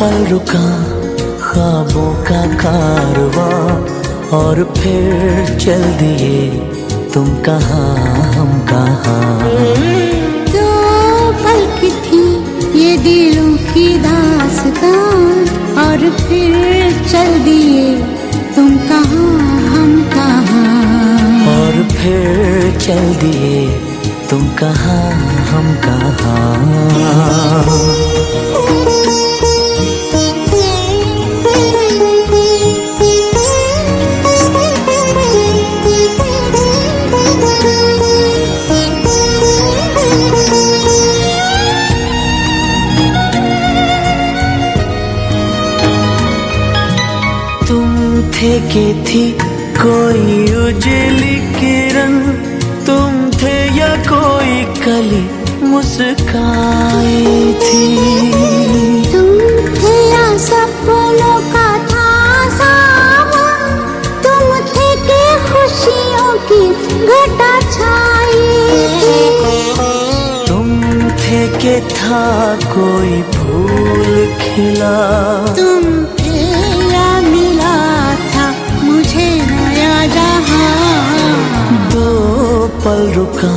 पल रुका ख्वाबों का कारवां और फिर चल दिए तुम कहाँ हम कहाँ। दो पल की थी ये दिलों की दास्तां और फिर चल दिए तुम कहाँ हम कहाँ। और फिर चल दिए तुम कहाँ हम कहाँ। थे कि थी कोई उजली किरण, तुम थे या कोई कली मुस्काई थी। तुम थे या सपनों का था सावन, तुम थे कि खुशियों की घटा छाई थी। तुम थे कि था कोई फूल खिला, तुम थे या मिला मुझे नया जहां। दो पल रुका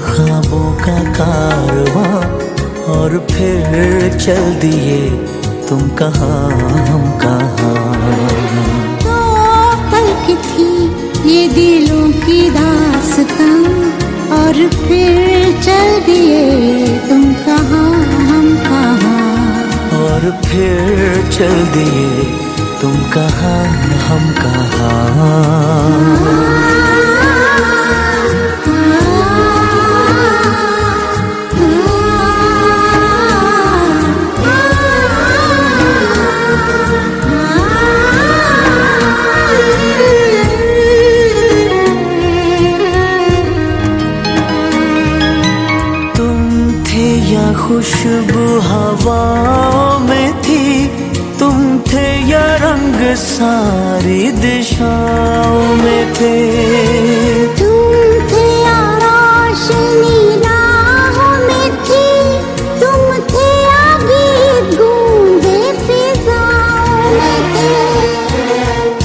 ख्वाबों का कारवां और फिर चल दिए तुम कहाँ हम कहाँ। दो पल की थी ये दिलों की दास्तां और फिर चल दिए तुम कहाँ हम कहाँ। और फिर चल दिए तुम कहाँ हम कहाँ। तुम थे या खुशबू हवाओं में थी, तुम थे या रंग सारी दिशाओं में थे। तुम थे या रोशनी राहों में थी, तुम थे या गीत गूंजे फिजाओं में थे।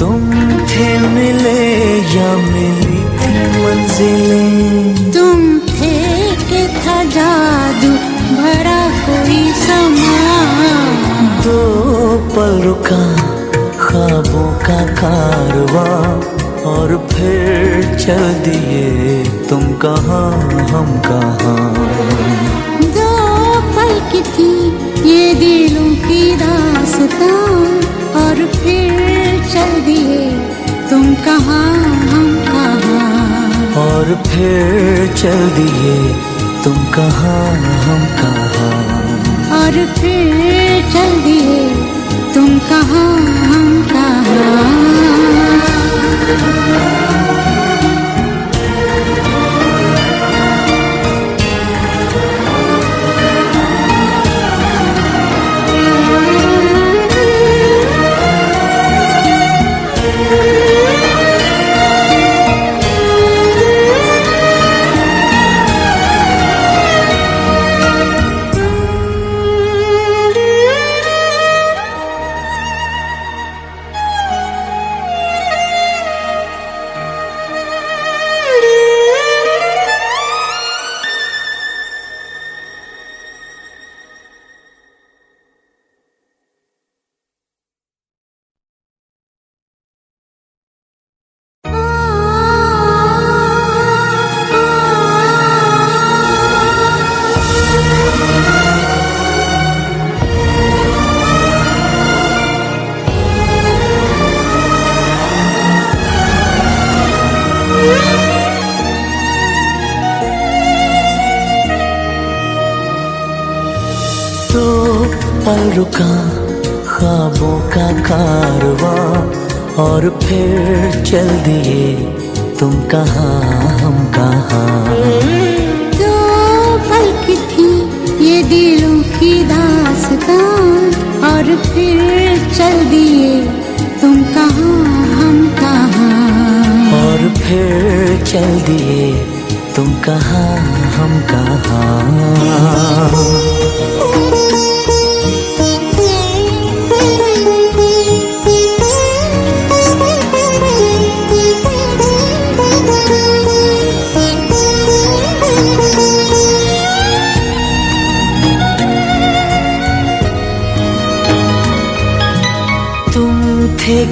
तुम थे मिले या मिली थी मंजिलें, तुम थे कि था जादू भरा कोई समा। दो पल रुका ख्वाबों का कारवां और फिर चल दिए तुम कहाँ हम कहाँ। दो पल की थी ये दिलों की दास्तां और फिर चल दिए तुम कहाँ हम कहाँ। और फिर चल दिए तुम कहाँ हम कहाँ। और फिर चल दिए तुम कहाँ हम कहाँ। तो पल रुका ख्वाबों का कारवां और फिर चल दिए तुम कहाँ हम कहाँ। दो पल की थी ये दिलों की दास्तां और फिर चल दिए तुम कहाँ हम कहाँ। और फिर चल दिए तुम कहाँ हम कहाँ।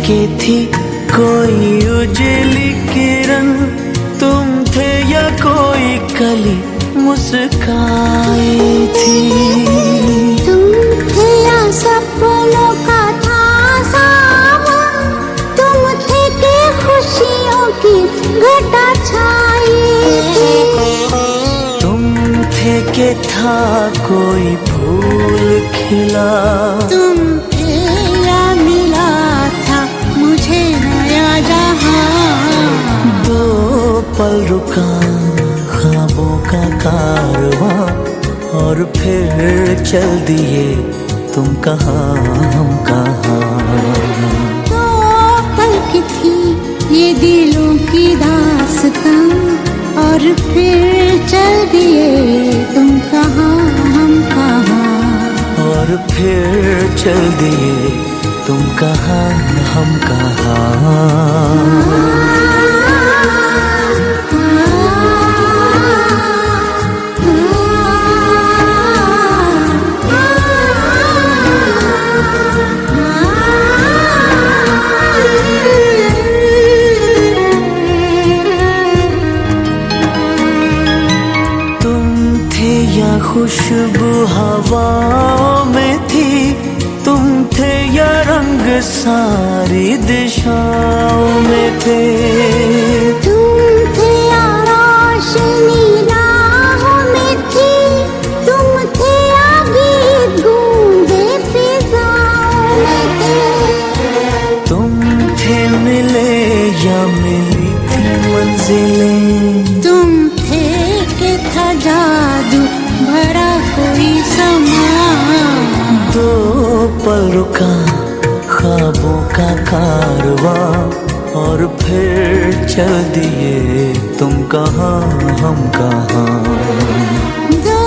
के थी कोई उजली किरण, तुम थे या कोई कली मुस्काई थी। तुम थे या सपनों का था सावन, तुम थे कि खुशियों की घटा छाई थी। तुम थे कि था कोई फूल खिला, तुम थे या मिला था मुझे नया जहां। दो पल रुका ख्वाबों का कारवां, और फिर चल दिए तुम कहाँ हम कहाँ। दो पल की थी ये दिलों की दास्तां, और फिर चल दिए तुम कहाँ हम कहाँ। और फिर चल दिए तुम कहाँ हम कहाँ। खुशबू हवाओं में थी, तुम थे या रंग सारी दिशाओं में थे। तुम थे या रोशनी राहों में थी, तुम थे या गीत गूंजे फिजाओं में थे। तुम थे मिले या मिली थी मंजिलें, तुम थे कि था जादू भरा कोई समा। दो पल रुका ख्वाबों का कारवां, और फिर चल दिए तुम कहाँ हम कहाँ। दो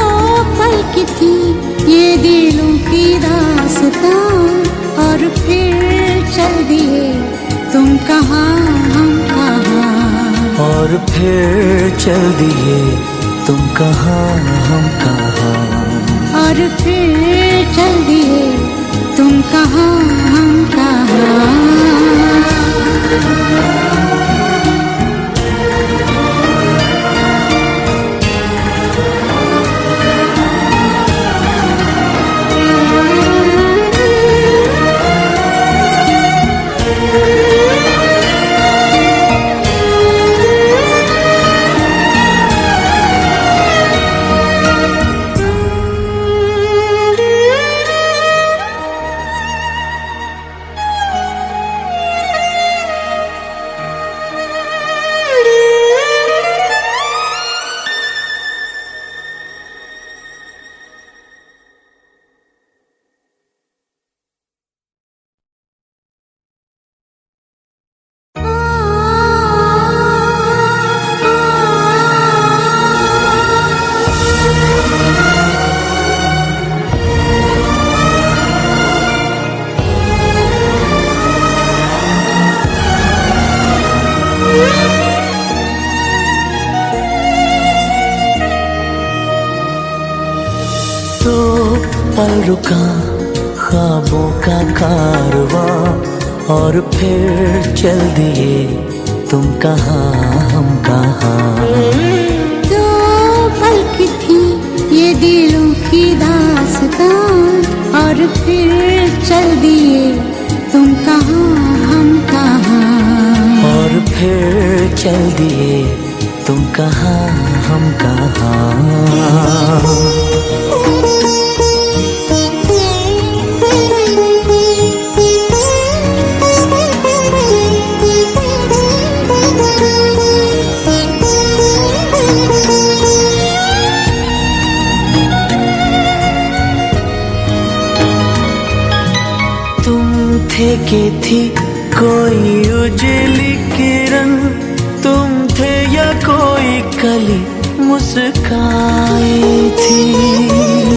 पल की थी ये दिलों की दास्तां, और फिर चल दिए तुम कहाँ हम कहाँ। और फिर चल दिए तुम कहाँ हम कहाँ। और फिर चल दिए तुम कहाँ हम कहाँ। तो पल रुका ख्वाबों का कारवां, और फिर चल दिए तुम कहाँ हम कहाँ। दो पल की थी ये दिलों की दास्तां, और फिर चल दिए तुम कहाँ हम कहाँ। और फिर चल दिए तुम कहाँ हम कहाँ। थे कि थी कोई उजली किरण, तुम थे या कोई कली मुस्काई थी।